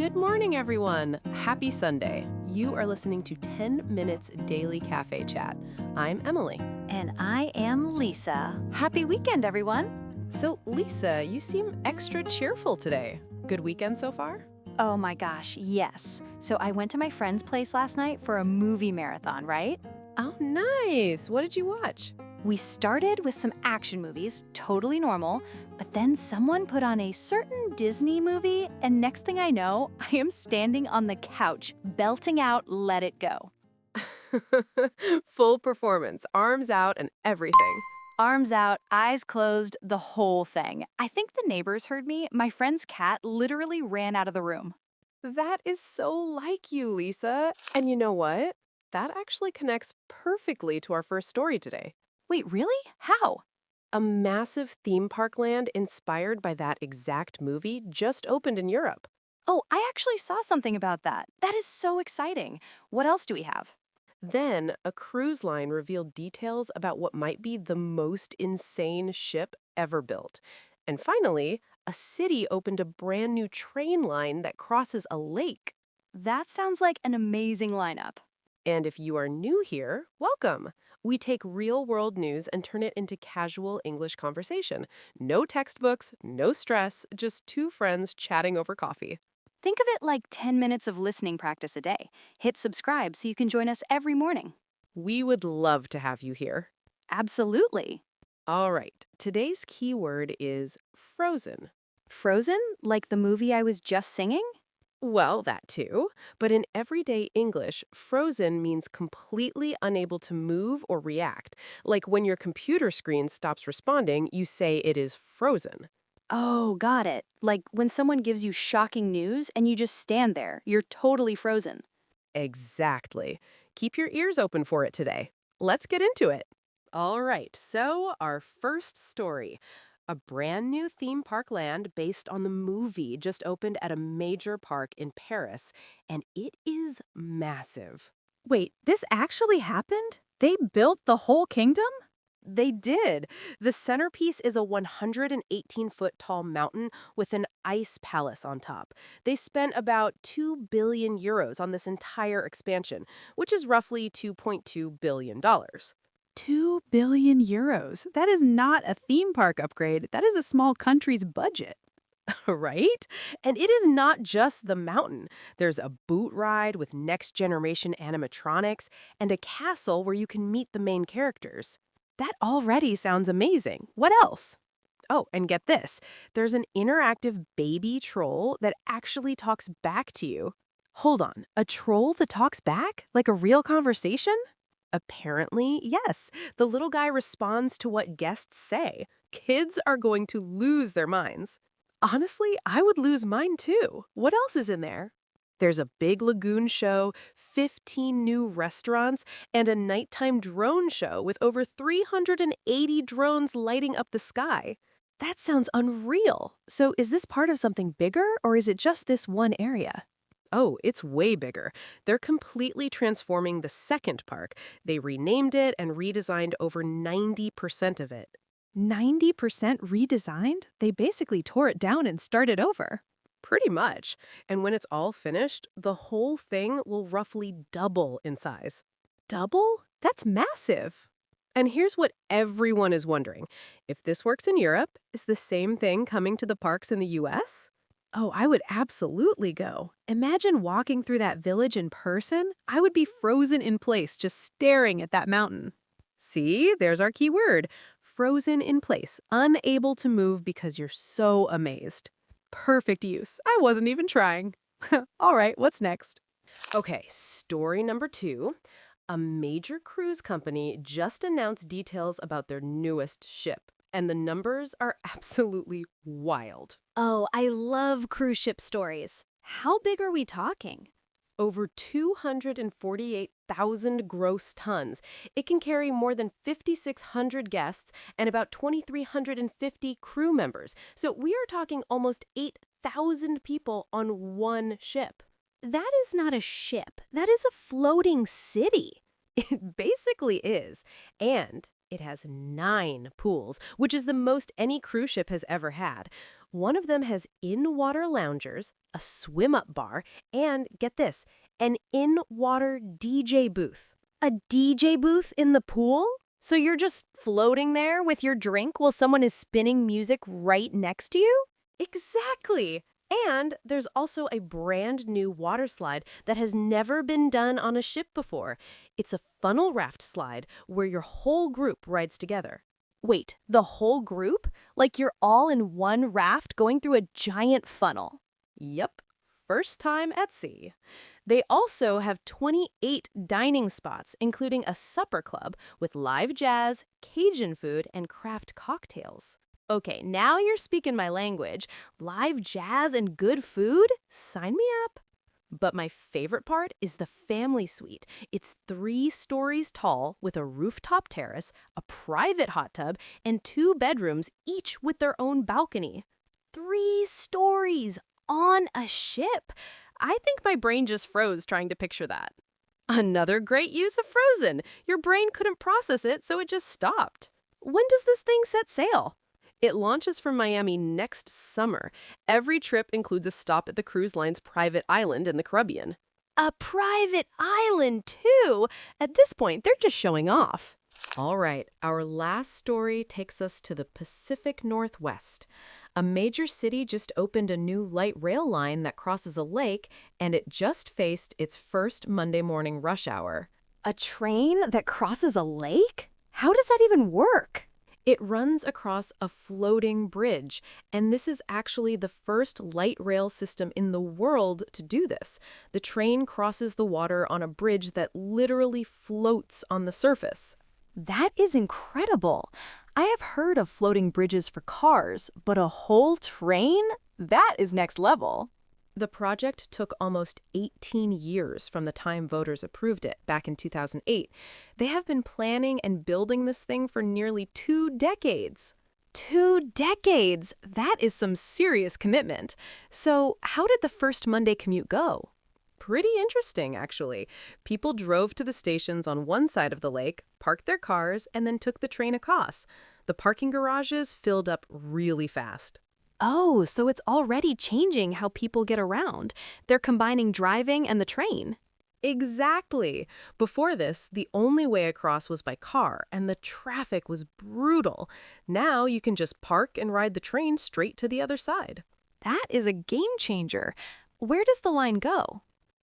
Good morning, everyone. Happy Sunday. You are listening to 10 Minutes Daily Cafe Chat. I'm Emily. And I am Lisa. Happy weekend, everyone. So, Lisa, you seem extra cheerful today. Good weekend so far? Oh my gosh, yes. So I went to my friend's place last night for a movie marathon, right? Oh, nice. What did you watch? We started with some action movies, totally normal, but then someone put on a certain Disney movie, and next thing I know, I am standing on the couch, belting out Let It Go. Full performance, arms out and everything. Arms out, eyes closed, the whole thing. I think the neighbors heard me. My friend's cat literally ran out of the room. That is so like you, Lisa. And you know what? That actually connects perfectly to our first story today. Wait, really? How? A massive theme park land inspired by that exact movie just opened in Europe. Oh, I actually saw something about that. That is so exciting. What else do we have? Then, a cruise line revealed details about what might be the most insane ship ever built. And finally, a city opened a brand new train line that crosses a lake. That sounds like an amazing lineup. And if you are new here, welcome. We take real-world news and turn it into casual English conversation. No textbooks, no stress, just two friends chatting over coffee. Think of it like 10 minutes of listening practice a day. Hit subscribe so you can join us every morning. We would love to have you here. Absolutely. All right, today's key word is frozen. Frozen? Like the movie I was just singing? Well, that too. But in everyday English, frozen means completely unable to move or react. Like when your computer screen stops responding, you say it is frozen. Oh, got it. Like when someone gives you shocking news and you just stand there. You're totally frozen. Exactly. Keep your ears open for it today. Let's get into it. All right, so our first story. A brand new theme park land based on the movie just opened at a major park in Paris, and it is massive. Wait, this actually happened? They built the whole kingdom? They did. The centerpiece is a 118-foot tall mountain with an ice palace on top. They spent about 2 billion euros on this entire expansion, which is roughly $2.2 billion. 2 billion euros. That is not a theme park upgrade. That is a small country's budget. Right? And it is not just the mountain. There's a boot ride with next-generation animatronics and a castle where you can meet the main characters. That already sounds amazing. What else? Oh, and get this. There's an interactive baby troll that actually talks back to you. Hold on, a troll that talks back? Like a real conversation? Apparently, yes. The little guy responds to what guests say. Kids are going to lose their minds. Honestly, I would lose mine too. What else is in there? There's a big lagoon show, 15 new restaurants, and a nighttime drone show with over 380 drones lighting up the sky. That sounds unreal. So is this part of something bigger, or is it just this one area? Oh, it's way bigger. They're completely transforming the second park. They renamed it and redesigned over 90% of it. 90% redesigned? They basically tore it down and started over. Pretty much. And when it's all finished, the whole thing will roughly double in size. Double? That's massive. And here's what everyone is wondering. If this works in Europe, is the same thing coming to the parks in the US? Oh, I would absolutely go. Imagine walking through that village in person. I would be frozen in place just staring at that mountain. See, there's our key word. Frozen in place, unable to move because you're so amazed. Perfect use. I wasn't even trying. All right, what's next? Okay, story number 2. A major cruise company just announced details about their newest ship, and the numbers are absolutely wild. Oh, I love cruise ship stories. How big are we talking? Over 248,000 gross tons. It can carry more than 5,600 guests and about 2,350 crew members. So we are talking almost 8,000 people on one ship. That is not a ship. That is a floating city. It basically is. And it has 9 pools, which is the most any cruise ship has ever had. One of them has in-water loungers, a swim-up bar, and, get this, an in-water DJ booth. A DJ booth in the pool? So you're just floating there with your drink while someone is spinning music right next to you? Exactly! And there's also a brand new water slide that has never been done on a ship before. It's a funnel raft slide where your whole group rides together. Wait, the whole group? Like you're all in one raft going through a giant funnel? Yep, first time at sea. They also have 28 dining spots, including a supper club with live jazz, Cajun food, and craft cocktails. Okay, now you're speaking my language. Live jazz and good food? Sign me up. But my favorite part is the family suite. It's 3 stories tall with a rooftop terrace, a private hot tub, and 2 bedrooms, each with their own balcony. 3 stories on a ship. I think my brain just froze trying to picture that. Another great use of Frozen. Your brain couldn't process it, so it just stopped. When does this thing set sail? It launches from Miami next summer. Every trip includes a stop at the cruise line's private island in the Caribbean. A private island, too! At this point, they're just showing off. All right, our last story takes us to the Pacific Northwest. A major city just opened a new light rail line that crosses a lake, and it just faced its first Monday morning rush hour. A train that crosses a lake? How does that even work? It runs across a floating bridge, and this is actually the first light rail system in the world to do this. The train crosses the water on a bridge that literally floats on the surface. That is incredible. I have heard of floating bridges for cars, but a whole train? That is next level. The project took almost 18 years from the time voters approved it back in 2008. They have been planning and building this thing for nearly 2 decades. 2 decades! That is some serious commitment. So, how did the first Monday commute go? Pretty interesting, actually. People drove to the stations on one side of the lake, parked their cars, and then took the train across. The parking garages filled up really fast. Oh, so it's already changing how people get around. They're combining driving and the train. Exactly. Before this, the only way across was by car, and the traffic was brutal. Now you can just park and ride the train straight to the other side. That is a game changer. Where does the line go?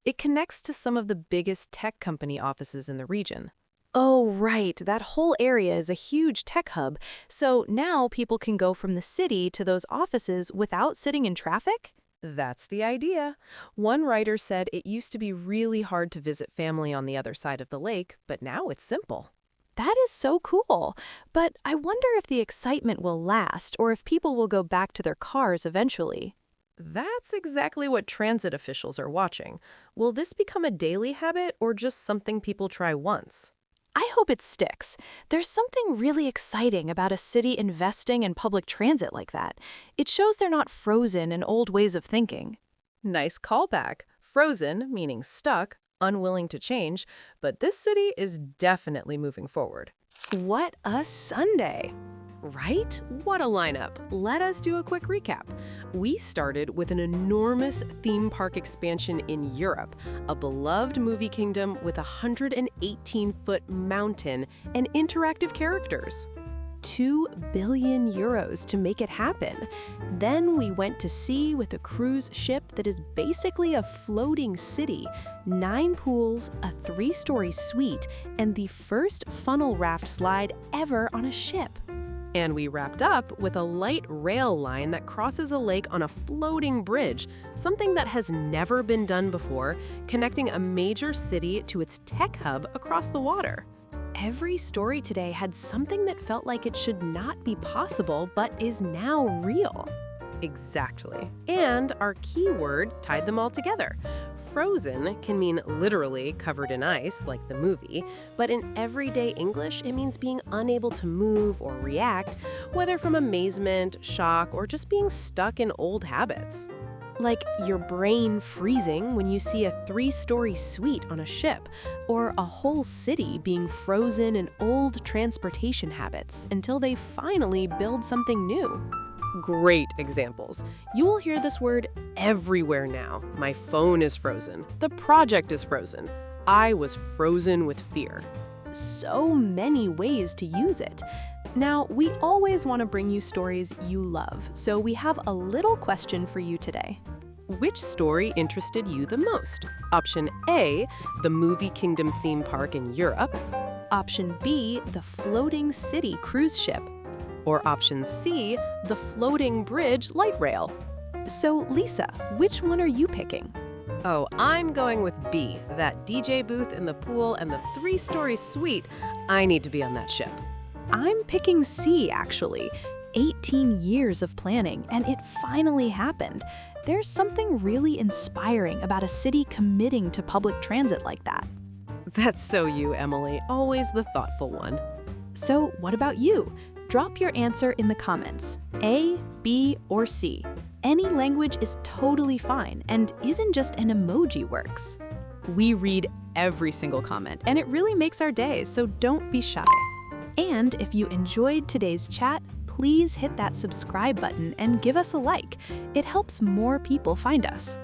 It connects to some of the biggest tech company offices in the region. Oh, right. That whole area is a huge tech hub. So now people can go from the city to those offices without sitting in traffic? That's the idea. One writer said it used to be really hard to visit family on the other side of the lake, but now it's simple. That is so cool. But I wonder if the excitement will last or if people will go back to their cars eventually. That's exactly what transit officials are watching. Will this become a daily habit or just something people try once? I hope it sticks. There's something really exciting about a city investing in public transit like that. It shows they're not frozen in old ways of thinking. Nice callback. Frozen, meaning stuck, unwilling to change, but this city is definitely moving forward. What a Sunday! Right? What a lineup. Let us do a quick recap. We started with an enormous theme park expansion in Europe, a beloved movie kingdom with a 118-foot mountain and interactive characters. 2 billion euros to make it happen. Then we went to sea with a cruise ship that is basically a floating city, 9 pools, a 3-story suite, and the first funnel raft slide ever on a ship. And we wrapped up with a light rail line that crosses a lake on a floating bridge, something that has never been done before, connecting a major city to its tech hub across the water. Every story today had something that felt like it should not be possible, but is now real. Exactly. And our keyword tied them all together. Frozen can mean literally covered in ice, like the movie, but in everyday English, it means being unable to move or react, whether from amazement, shock, or just being stuck in old habits. Like your brain freezing when you see a 3-story suite on a ship, or a whole city being frozen in old transportation habits until they finally build something new. Great examples. You will hear this word everywhere now. My phone is frozen. The project is frozen. I was frozen with fear. So many ways to use it. Now, we always want to bring you stories you love, so we have a little question for you today. Which story interested you the most? Option A, the Movie Kingdom theme park in Europe. Option B, the floating city cruise ship. Or option C, the floating bridge light rail. So, Lisa, which one are you picking? Oh, I'm going with B, that DJ booth in the pool and the 3-story suite. I need to be on that ship. I'm picking C, actually. 18 years of planning, and it finally happened. There's something really inspiring about a city committing to public transit like that. That's so you, Emily. Always the thoughtful one. So, what about you? Drop your answer in the comments. A, B, or C. Any language is totally fine, and isn't just an emoji works. We read every single comment, and it really makes our day, so don't be shy. And if you enjoyed today's chat, please hit that subscribe button and give us a like. It helps more people find us.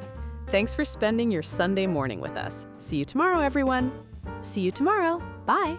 Thanks for spending your Sunday morning with us. See you tomorrow, everyone. See you tomorrow. Bye.